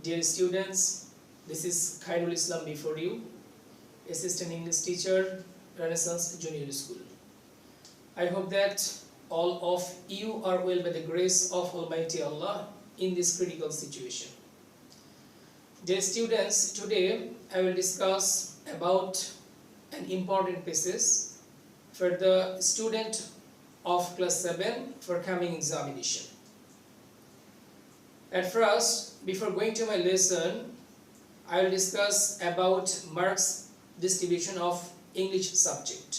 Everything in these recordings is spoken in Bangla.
Dear students, this is Khairul Islam before you, Assistant English Teacher, Renaissance Junior School. I hope that all of you are well by the grace of Almighty Allah in this critical situation. Dear students, today I will discuss about an important passage for the student of class 7 for coming examination. At first, before going to my lesson, I will discuss about marks distribution of English subject.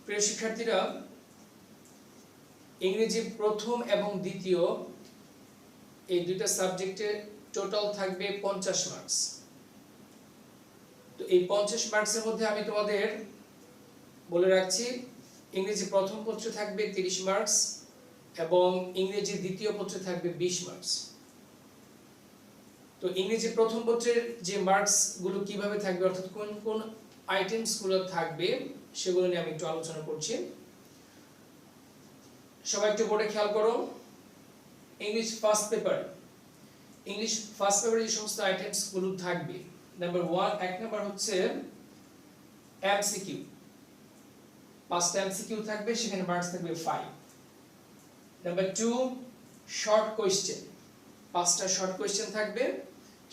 প্রিয় শিক্ষার্থীরা, ইংরেজি প্রথম এবং দ্বিতীয় এই দুইটা সাবজেক্টে টোটাল থাকবে 50 মার্কস। তো এই 50 মার্কসের মধ্যে আমি তোমাদের বলে রাখছি, ইংরেজি প্রথম পত্রে থাকবে 30 মার্কস এবং ইংরেজি দ্বিতীয় পত্রে থাকবে 20 মার্কস। তো ইংরেজি প্রথম পত্রের যে মার্কস গুলো কিভাবে থাকবে, অর্থাৎ কোন কোন আইটেমস গুলো থাকবে সেগুলো নিয়ে আমি একটু আলোচনা করছি। সবাই একটু বোর্ডে খেয়াল করো। ইংলিশ ফার্স্ট পেপারে যে সমস্ত আইটেমস গুলো থাকবে, নাম্বার 1 এক নাম্বার হচ্ছে এমসিকিউ। 5টা এমসিকিউ থাকবে, সেখানে মার্কস থাকবে 5। নাম্বার 2 শর্ট কোশ্চেন, 5টা শর্ট কোশ্চেন থাকবে,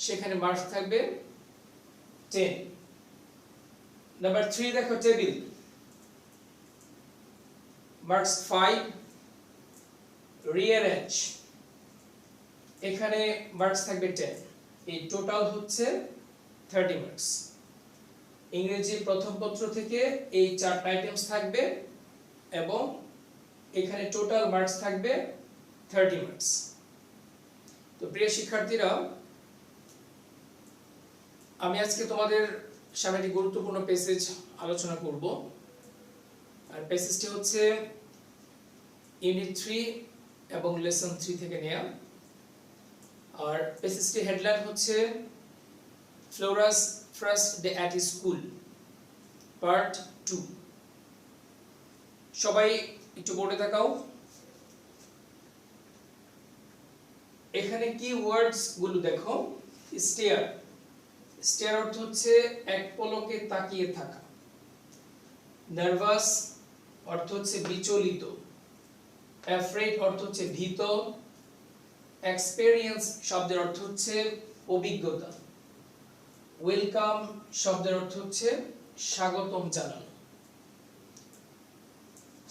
সেখানে মার্কস থাকবে 10। নাম্বার 3 দেখো টেবিল, মার্কস 5। রিঅ্যারেঞ্জ, এখানে মার্কস থাকবে 10। এই টোটাল হচ্ছে 30 মার্কস। ইংরেজি প্রথম পত্র থেকে এই 4টা আইটেমস থাকবে এবং এখানে টোটাল মার্কস থাকবে 30 মার্কস। তো প্রিয় শিক্ষার্থীরা, আমি আজকে তোমাদের সামনে একটি গুরুত্বপূর্ণ প্যাসেজ আলোচনা করব। আর প্যাসেজটি হচ্ছে ইউনিট 3 এবং লেসন 3 থেকে নেওয়া। আর প্যাসেজটি হেডলাইন হচ্ছে Flora's first day at school part 2। সবাই একটু বোর্ডে তাকাও। এখানে কি ওয়ার্ডস গুলো দেখো। স্টেয়ার, স্টেয়ার অর্থ হচ্ছে এক পলকে তাকিয়ে থাকা। নার্ভাস অর্থ হচ্ছে বিচলিত। অ্যাফ্রেড অর্থ হচ্ছে ভীত। এক্সপেরিয়েন্স শব্দের অর্থ হচ্ছে অভিজ্ঞতা। ওয়েলকাম শব্দের অর্থ হচ্ছে স্বাগতম জানানো।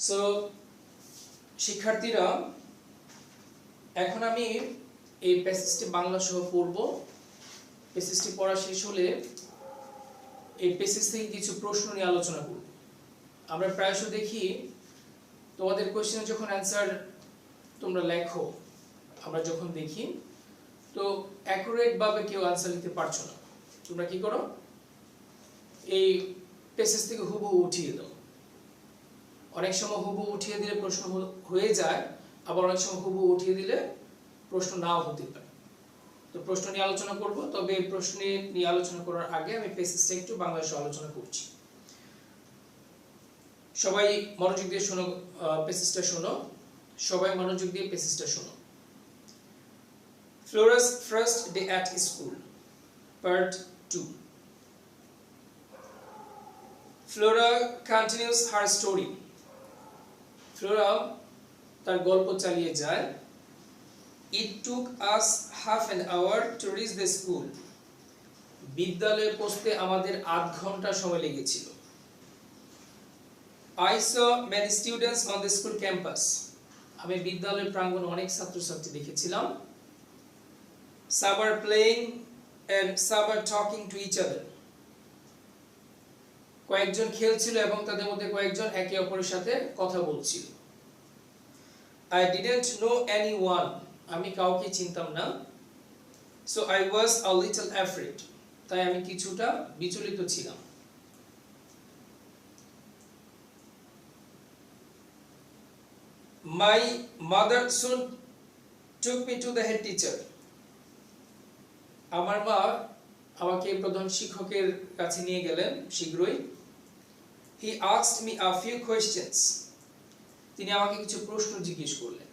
সো শিক্ষার্থীরা, এখন আমি এই প্যাসেজটি বাংলা সহ পড়ব। প্যাসেজটি পড়া শেষ হলে এই প্যাসেজ থেকে কিছু প্রশ্ন নিয়ে আলোচনা করব। আমরা প্রায়শই দেখি তোমাদের কোশ্চেনে যখন অ্যানসার তোমরা লেখো, আমরা যখন দেখি তো অ্যাকুরেট ভাবে কেউ অ্যানসার লিখতে পারছো না। তোমরা কি করো, এই প্যাসেজ থেকে হুবহু উঠিয়ে দাও। অনেক সময় হুবহু উঠিয়ে দিলে প্রশ্ন হয়ে যায়, আবার অনেক সময় হুবহু উঠিয়ে দিলে প্রশ্ন নাও হতে পারে। তো প্রশ্ন নিয়ে আলোচনা করব, তবে এই প্রশ্ন নিয়ে আলোচনা করার আগে আমি প্যাসেজটা একটু বাংলাদেশে আলোচনা করছি। সবাই মনোযোগ দিয়ে শোনো, প্যাসেজটা শোনো। সবাই মনোযোগ দিয়ে প্যাসেজটা শোনো। Flora's first day at school, part 2. Flora continues her story. Flora তার গল্প চালিয়ে যায়। It took us half an hour to reach the school. বিদ্যালয়ে পৌঁছতে আমাদের আধ ঘন্টা সময় লেগেছিল। I saw many students on the school campus. আমি বিদ্যালয়ের প্রাঙ্গণে অনেক ছাত্রছাত্রী দেখেছিলাম। Some were playing and some were talking to each other. কয়েকজন খেলছিল এবং তাদের মধ্যে কয়েকজন একে অপরের সাথে কথা বলছিল। I didn't know anyone. আমি কাউকে চিনতাম না। So I was a little afraid. তাই আমি কিছুটা বিচলিত ছিলাম। My mother soon took me to the head teacher. আমার মা আমাকে প্রধান শিক্ষকের কাছে নিয়ে গেলেন শীঘ্রই। He asked me a few questions. তিনি আমাকে কিছু প্রশ্ন জিজ্ঞেস করলেন।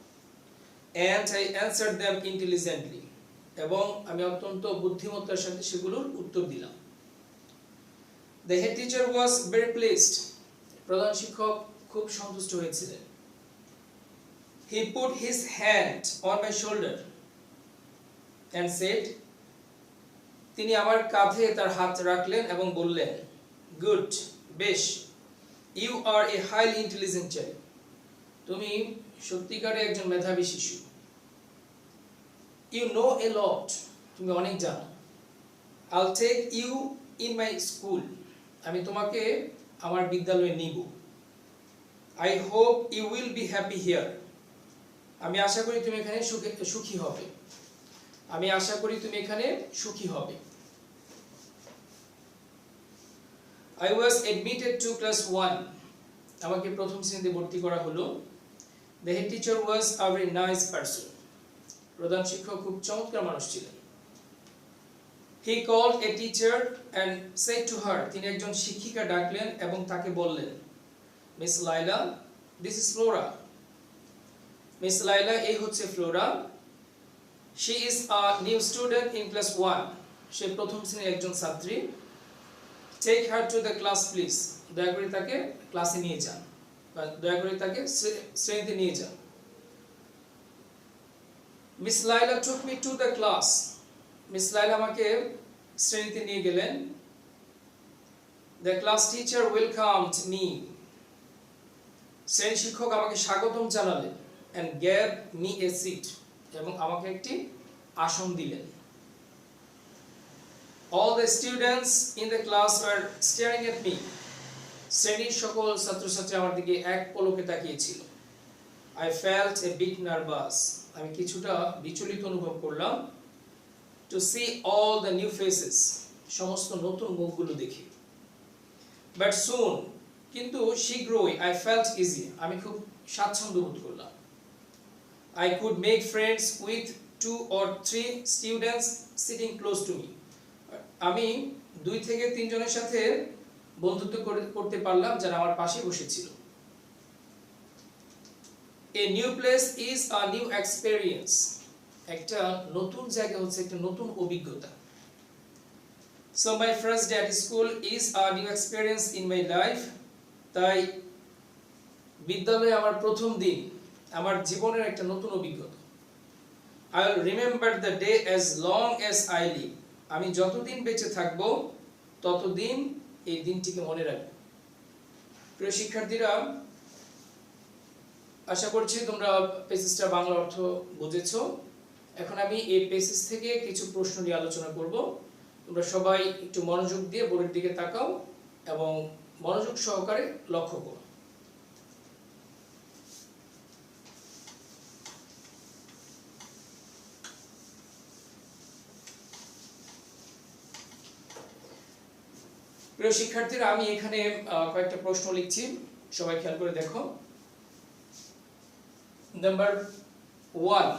And I answered them intelligently. এবং আমি অত্যন্ত বুদ্ধিমত্তার সাথে সেগুলোর উত্তর দিলাম। The head teacher was very pleased. প্রধান শিক্ষক খুব সন্তুষ্ট হয়েছিলেন। He put his hand on my shoulder and said, তিনি আমার কাঁধে তার হাত রাখলেন এবং বললেন, Good, বেশ, you are a highly intelligent child. তুমি সত্যিকারে একজন মেধাবী শিশু। You know a lot. তুমি অনেক জানো। I'll take you in my school. আমি তোমাকে আমার বিদ্যালয়ে নিব। I hope you will be happy here. আমি আশা করি তুমি এখানে সুখী হবে। আমি আশা করি তুমি এখানে সুখী হবে। I was admitted to class 1. আমাকে প্রথম শ্রেণীতে ভর্তি করা হলো। The head teacher was a very nice person. প্রধান শিক্ষক খুব চমৎকার মানুষ ছিলেন। He called a teacher and said to her, তিনি একজন শিক্ষিকা ডাকলেন এবং তাকে বললেন, Miss Laila, this is Flora. Miss Laila, এই হচ্ছে Flora. She is a new student in class 1. সে প্রথম শ্রেণীর একজন ছাত্রী। Take her to the class please. দয়া করে তাকে ক্লাসে নিয়ে যান, বা দয়া করে তাকে শ্রেণীতে নিয়ে যান। Miss Laila took me to the class. Miss Laila আমাকে শ্রেণীতে নিয়ে গেলেন। The class teacher welcomed me. শ্রেণী শিক্ষক আমাকে স্বাগতম জানালেন and gave me a seat. এবং আমাকে একটি আসন দিলেন। All the students in the class were staring at me. শ্রেণীর সকল ছাত্রছাত্রী আমার দিকে এক পলকে তাকিয়েছিল। I felt a bit nervous. আমি কিছুটা বিচলিত অনুভব করলাম। To see all the new faces. সমস্ত নতুন মুখগুলো দেখি। But soon, কিন্তু শীঘ্রই I felt easy. আমি খুব স্বাচ্ছন্দ্য বোধ করলাম। I could make friends with 2 or 3 students sitting close to me. আমি 2 থেকে 3 জনের সাথে বন্ধুত্ব করতে পারলাম যারা আমার পাশে বসেছিল। A new place is a new experience. একটা নতুন জায়গা হচ্ছে একটা নতুন অভিজ্ঞতা। So my first day at school is a new experience in my life. তাই বিদ্যালয়ে আমার প্রথম দিন আমার জীবনের একটা নতুন অভিজ্ঞতা। I will remember the day as long as I live. আমি যতদিন বেঁচে থাকব ততদিন এই দিনটিকে মনে রাখব। প্রিয় শিক্ষার্থীরা, আশা করছি তোমরা পেসিসটা বাংলা অর্থ বুঝেছো। এখন আমি এই পেসিস থেকে কিছু প্রশ্ন নিয়ে আলোচনা করব। তোমরা সবাই একটু মনোযোগ দিয়ে বোর্ডের দিকে তাকাও এবং মনোযোগ সহকারে লক্ষ্য করো। প্রিয় শিক্ষার্থীরা, আমি এখানে কয়েকটা প্রশ্ন লিখছি, সবাই খেয়াল করে দেখো। নাম্বার 1,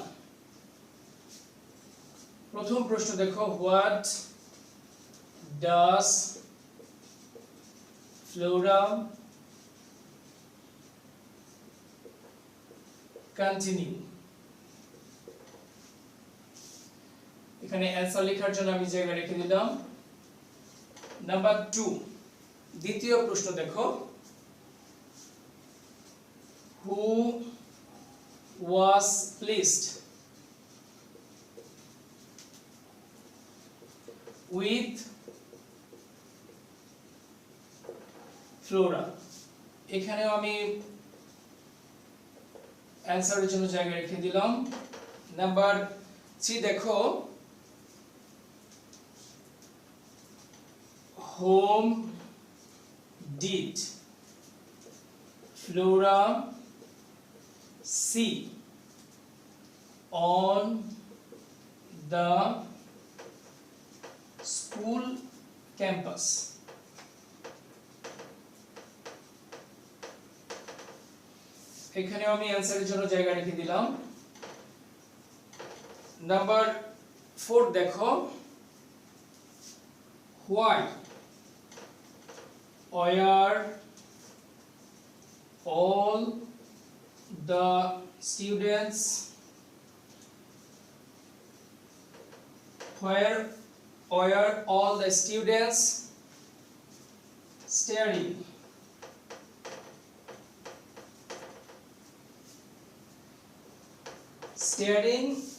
প্রথম প্রশ্ন দেখো, হোয়াট ডাজ ফ্লোরা কন্টিনিউ? এখানে অ্যানসার লেখার জন্য আমি জায়গা রেখে দিলাম। নাম্বার 2, দ্বিতীয় প্রশ্ন দেখো, হু was pleased with Flora? এখানেও আমি অ্যানসারের জন্য জায়গা রেখে দিলাম। নাম্বার 3 দেখো, whom did Flora see on the school campus? এখানেও আমি অ্যানসারের জন্য জায়গা রেখে দিলাম। নাম্বার 4 দেখো, why were all the students where were all the students staring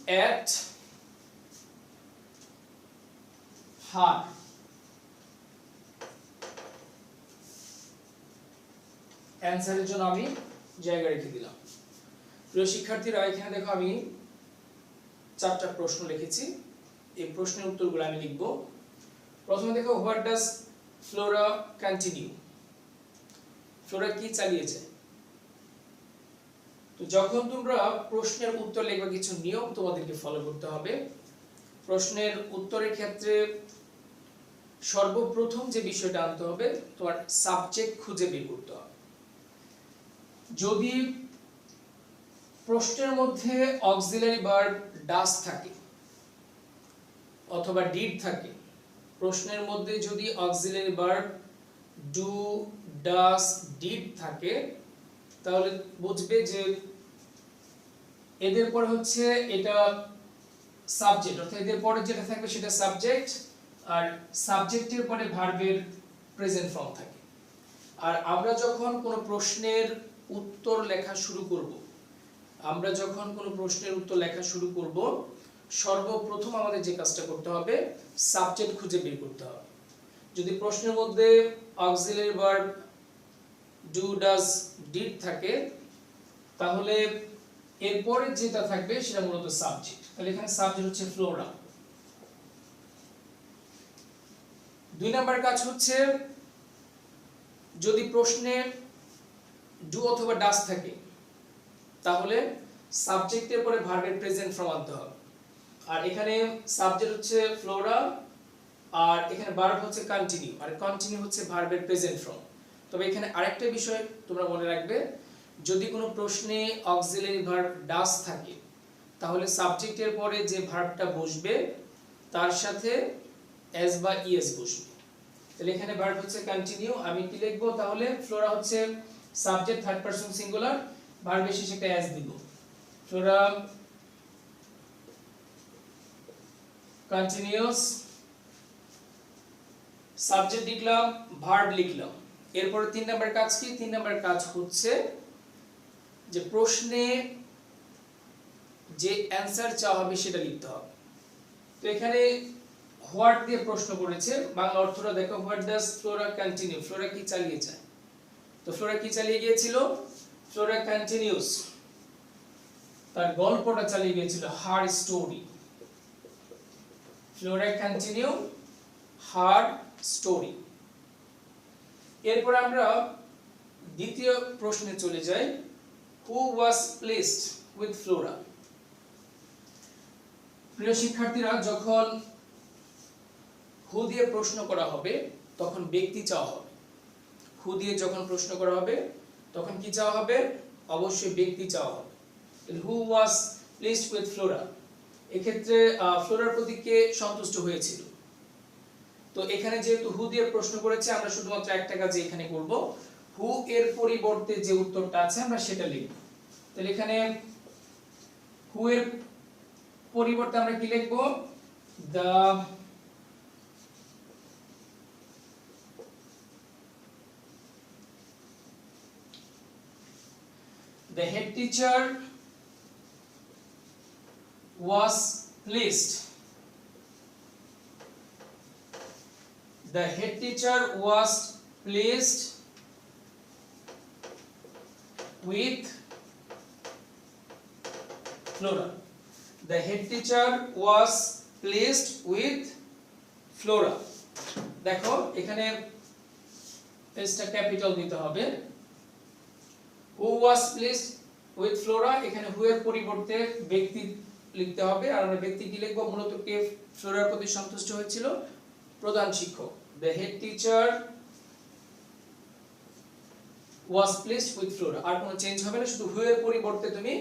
at her? অ্যানসারের জন্য আমি জায়গা রেখে দিলাম। প্রিয় শিক্ষার্থীরা, এখানে দেখো আমি 4টা প্রশ্ন লিখেছি। এই প্রশ্নের উত্তরগুলো আমি লিখব। প্রথমে দেখো, what does Flora continue? Flora কি চালিয়ে যায়? তো যখন তোমরা প্রশ্নের উত্তর লিখবে, কিছু নিয়ম তোমাদেরকে ফলো করতে হবে। প্রশ্নের উত্তরের ক্ষেত্রে সর্বপ্রথম যে বিষয়টা আনতে হবে, তোমার সাবজেক্ট খুঁজে বের করতে হবে। যদি প্রশ্নের মধ্যে অক্সিলারি ভার্ব ডাজ থাকে অথবা ডিড থাকে, প্রশ্নের মধ্যে যদি auxiliary verb do, does, did থাকে, তাহলে বুঝবে যে এদের পরে হচ্ছে এটা সাবজেক্ট, অর্থাৎ এদের পরে যেটা থাকবে সেটা সাবজেক্ট, আর সাবজেক্টের পরে ভার্বের প্রেজেন্ট ফর্ম থাকে। আর আমরা যখন কোনো প্রশ্নের উত্তর লেখা শুরু করব, সর্বপ্রথম আমাদের যে কাজটা করতে হবে, সাবজেক্ট খুঁজে বের করতে হবে। যদি প্রশ্নের মধ্যে auxiliary verb do, does, did থাকে, তাহলে এরপরে যেটা থাকবে সেটা মূলত সাবজেক্ট। তাহলে এখানে সাবজেক্ট হচ্ছে ফ্লোরা। 2 নাম্বার কাজ হচ্ছে, যদি প্রশ্নে ডু অথবা ডাজ থাকে, তাহলে সাবজেক্টের পরে ভার্বের প্রেজেন্ট ফর্ম আনতে হবে। আর এখানে সাবজেক্ট হচ্ছে ফ্লোরা, আর এখানে ভার্ব হচ্ছে কন্টিনিউ, আর কন্টিনিউ হচ্ছে ভার্বের প্রেজেন্ট ফর্ম। তবে এখানে আরেকটা বিষয় তোমরা মনে রাখবে, যদি কোনো প্রশ্নে অক্সিলারি ভার্ব ডাজ থাকে, তাহলে সাবজেক্টের পরে যে ভার্বটা বসবে তার সাথে এস বা ইএস বসবে। তাহলে এখানে ভার্ব হচ্ছে কন্টিনিউ, আমি কি লিখবো? তাহলে ফ্লোরা হচ্ছে সাবজেক্ট, থার্ড পারসন সিঙ্গুলার, ভার্বের শেষে একটা এস দিব। ফ্লোরা কন্টিনিউস, সাবজেক্ট লিখলাম, ভার্ব লিখলাম। এরপর 3 নাম্বার কাজ কি? 3 নাম্বার কাজ হচ্ছে যে প্রশ্নে যে অ্যানসার চাওয়া হবে সেটা লিখতে হবে। তো এখানে হোয়াট দিয়ে প্রশ্ন করেছে, বাংলা অর্থটা দেখো, what does Flora continue? Flora কি চালিয়ে যায়? তো ফ্লোরা কি চালিয়ে গিয়েছিল? ফ্লোরা কন্টিনিউস, তার গল্পটা চালিয়ে গিয়েছিল, her story. Flora continue her story. এরপর আমরা দ্বিতীয় প্রশ্নে চলে যাই, হু ওয়াজ প্লেসড উইথ ফ্লোরা? প্রিয় শিক্ষার্থীরা, যখন হু দিয়ে প্রশ্ন করা হবে তখন ব্যক্তি চাওয়া হবে। হু দিয়ে যখন প্রশ্ন করা হবে তখন কি চাওয়া হবে? অবশ্যই ব্যক্তি চাওয়া হবে। হু ওয়াজ প্লেসড উইথ ফ্লোরা, এক্ষেত্রে ফ্লোরার প্রতি কে সন্তুষ্ট হয়েছিল? তো এখানে যেহেতু হু দিয়ে প্রশ্ন করেছে, আমরা শুধুমাত্র একটা কাজ এখানে করব, হু এর পরিবর্তে যে উত্তরটা আছে আমরা সেটা লিখব। তাহলে এখানে হু এর পরিবর্তে আমরা কি লিখব? The head teacher was pleased. The head teacher was pleased with Flora. The head teacher was pleased with Flora. দেখো এখানে এসটা ক্যাপিটাল দিতে হবে। Who was pleased with Flora, এখানে who এর পরিবর্তে ব্যক্তি লিখতে হবে। আর আমরা ব্যক্তি কি লিখব? মূলত কে ফ্লোরার প্রতি সন্তুষ্ট হয়েছিল? প্রধান শিক্ষক। The head teacher was pleased with Flora। আর কোনো চেঞ্জ হবে না, শুধু who এর পরিবর্তে তুমি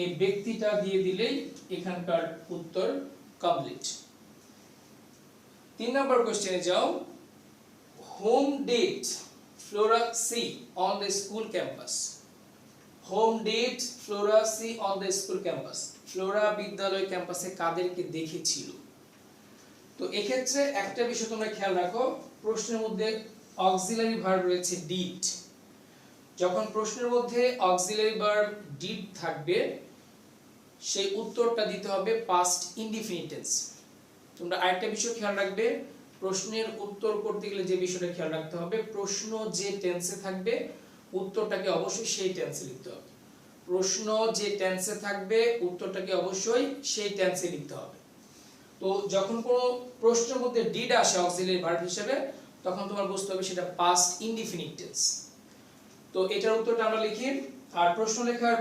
এই ব্যক্তিটা দিয়ে দিলেই এখানকার উত্তর কমপ্লিট। 3 নম্বর কোশ্চেনে যাও, whom did Flora see on the school campus? Whom did Flora see on the school campus? Flora বিদ্যালয় ক্যাম্পাসে কাদেরকে দেখেছিল? তো এক্ষেত্রে একটা বিষয় তোমরা খেয়াল রাখো, প্রশ্নের মধ্যে অক্সিলারি ভার্ব রয়েছে ডিড। যখন প্রশ্নের মধ্যে অক্সিলারি ভার্ব ডিড থাকবে সেই উত্তরটা দিতে হবে পাস্ট ইনডিফিনিট টেন্স। তোমরা আরেকটা বিষয় খেয়াল রাখবে, প্রশ্নের উত্তর করতে গেলে যে বিষয়টা খেয়াল রাখতে হবে, প্রশ্ন যে টেন্সে থাকবে উত্তরটাকে অবশ্যই সেই টেন্সে লিখতে হবে। প্রশ্ন যে টেন্সে থাকবে উত্তরটাকে অবশ্যই সেই টেন্সে লিখতে হবে। তো যখন কোনো প্রশ্নের মধ্যে ডিড আসে অক্সিলারি ভার্ব হিসেবে, তখন তোমার বুঝতে হবে সেটা পাস্ট ইনডিফিনিট টেন্স। তো এটার উত্তরটা আমরা লিখি। আর প্রশ্ন লেখার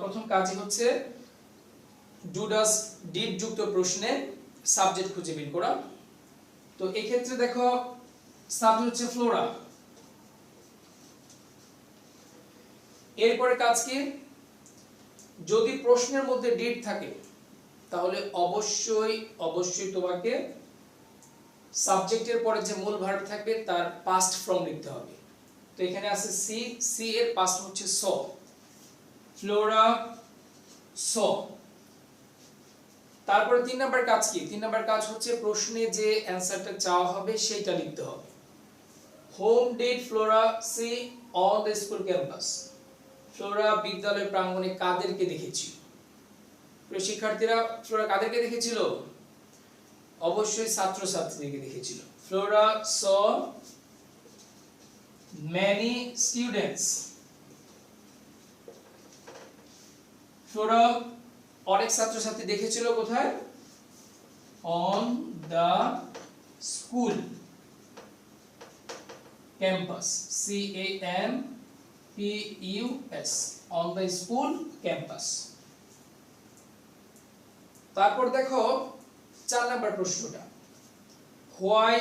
প্রথম কাজই হচ্ছে ডু ডাজ ডিড যুক্ত প্রশ্নে সাবজেক্ট খুঁজে বের করা। তো এই ক্ষেত্রে দেখো সাবজেক্ট হচ্ছে ফ্লোরা। এরপরে কাজ কি, যদি প্রশ্নের মধ্যে ডিড থাকে তাহলে অবশ্যই তোমাকে সাবজেক্টের পরে যে মূল ভার্ব থাকবে তার পাস্ট ফর্ম লিখতে হবে। তো এখানে আছে সি এর পাস্ট হচ্ছে স, ফ্লোরা স। তারপরে 3 নাম্বার কাজ কি, 3 নাম্বার কাজ হচ্ছে প্রশ্নে যে অ্যানসারটা চাওয়া হবে সেটা লিখতে হবে। Whom did Flora see on the school campus. Flora বিদ্যালয় প্রাঙ্গণে কাদেরকে দেখেছিল? প্রিয় শিক্ষার্থীরা, ফ্লোরা কাদেরকে দেখেছিল? অবশ্যই ছাত্রছাত্রীদেরকে দেখেছিল। ফ্লোরা স many students. ফ্লোরা অনেক ছাত্রছাত্রী দেখেছিল কোথায়? on the school campus, C A M P U S, on the school campus। তারপর দেখো 4 নাম্বার প্রশ্নটা, why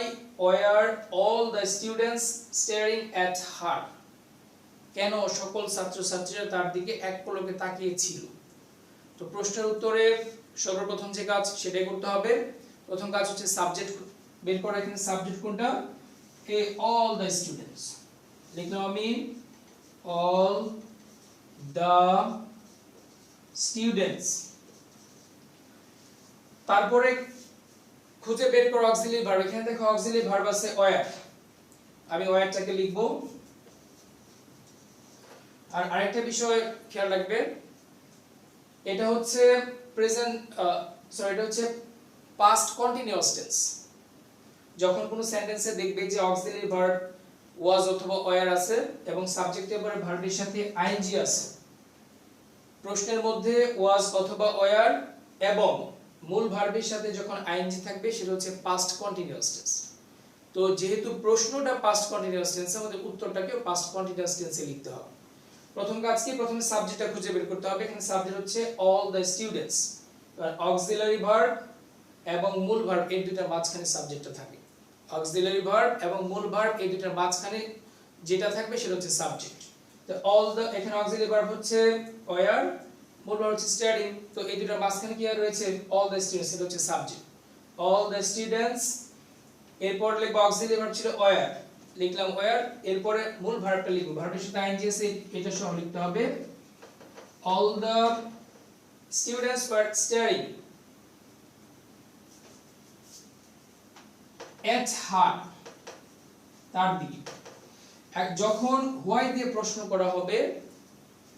were all the students staring at her? কেন সকল ছাত্রছাত্রীরা তার দিকে এক পলকে তাকিয়ে ছিল? তো প্রশ্নের উত্তরে সর্বপ্রথম যে কাজ সেটাই করতে হবে। প্রথম কাজ হচ্ছে সাবজেক্ট বের করা। এখানে সাবজেক্ট কোনটা? all the students লিখলাম আমি, all the students। তারপরে খুঁজে বের করো অক্সিলারি ভার্ব। এখানে দেখো অক্সিলারি ভার্ব আছে ওয়্যার, আমি ওয়্যারটাকে লিখব। আর আরেকটা বিষয় খেয়াল রাখবে, এটা হচ্ছে এটা হচ্ছে পাস্ট কন্টিনিউয়াস টেন্স। যখন কোনো সেন্টেন্সে দেখবে যে অক্সিলারি ভার্ব ওয়াজ অথবা ওয়্যার আছে এবং সাবজেক্টের পরে ভার্বের সাথে আইএনজি আছে, প্রশ্নের মধ্যে ওয়াজ অথবা ওয়্যার এবং মূল ভার্বের সাথে যখন আইএনজি থাকবে সেটা হচ্ছে পাস্ট কন্টিনিউয়াস টেন্স। তো যেহেতু প্রশ্নটা পাস্ট কন্টিনিউয়াস টেন্স, আমাদের উত্তরটাকেও পাস্ট কন্টিনিউয়াস টেন্সে লিখতে হবে। প্রথম কাজ কি, প্রথমে সাবজেক্টটা খুঁজে বের করতে হবে। এখানে সাবজেক্ট হচ্ছে অল দ্য স্টুডেন্টস, আর অক্সিলারি ভার্ব এবং মূল ভার্ব এই দুইটার মাঝখানে সাবজেক্টটা থাকে। অক্সিলারি ভার্ব এবং মূল ভার্ব এই দুইটার মাঝখানে যেটা থাকবে সেটা হচ্ছে সাবজেক্ট। তো অল দ্য, এখানে অক্সিলারি ভার্ব হচ্ছে ওয়্যার, মূল ভার্ব হচ্ছে স্টাডিং। তো এই দুইটার মাঝখানে কি রয়েছে? অল দ্য স্টুডেন্টস, এটা হচ্ছে সাবজেক্ট। অল দ্য স্টুডেন্টস, এরপর লিখব অক্সিলারি ভার্ব ছিল ওয়্যার, লিখলাম ওয়্যার। এরপরে মূল ভার্বটা লিখব, ভার্বের সাথে আইএনজি আছে এটা সহ লিখতে হবে। All the students were studying at her, তার দিকে। যখন হোয়াই দিয়ে প্রশ্ন করা হবে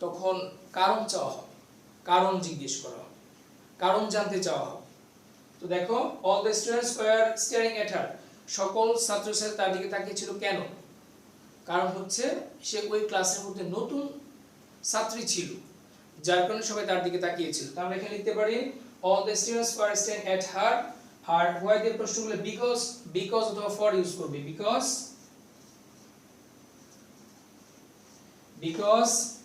তখন কারণ চাওয়া হবে, কারণ জিজ্ঞেস করা হবে, কারণ জানতে চাওয়া হবে। তো দেখো all the students were staring at her, সকল ছাত্রছাত্রী তার দিকে তাকিয়ে ছিল। কেন? কারণ হচ্ছে সে ওই ক্লাসের মধ্যে নতুন ছাত্রী ছিল, যার কারণে সবাই তার দিকে তাকিয়েছিল। তো আমরা এখানে লিখতে পারি all the students were staring at her. আর হোয়াই দিয়ে প্রশ্ন করলে বিকজ অথবা ফর ইউজ করবে। because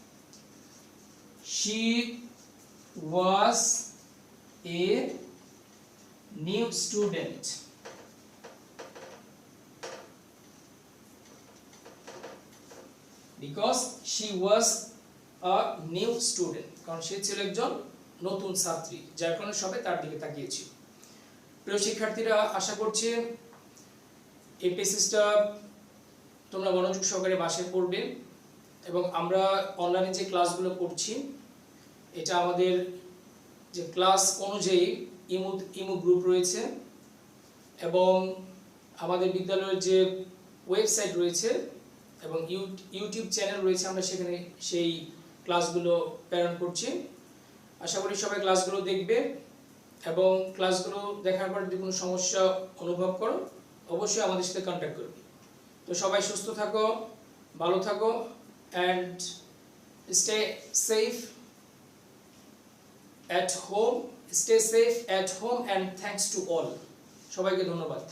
she was a new student, because she was a new student, কারণ সে ছিল একজন নতুন ছাত্রী, যার কারণে সবাই তার দিকে তাকিয়েছিল। প্রিয় শিক্ষার্থীরা, আশা করছি এই পেসেজটা তোমরা মনোযোগ সহকারে বাসায় পড়বে এবং আমরা অনলাইনে যে ক্লাসগুলো করছি এটা আমাদের যে ক্লাস অনুযায়ী ইমো গ্রুপ রয়েছে, এবং আমাদের বিদ্যালয়ের যে ওয়েবসাইট রয়েছে এবং ইউটিউব চ্যানেল রয়েছে, আমরা সেখানে সেই ক্লাসগুলো প্রেরণ করছি। আশা করি সবাই ক্লাসগুলো দেখবে এবং ক্লাসগুলো দেখার পর যদি কোনো সমস্যা অনুভব করো অবশ্যই আমাদের সাথে কন্ট্যাক্ট করবে। তো সবাই সুস্থ থাকো, ভালো থাকো, and stay safe at home, stay safe at home, and thanks to all. সবাইকে ধন্যবাদ।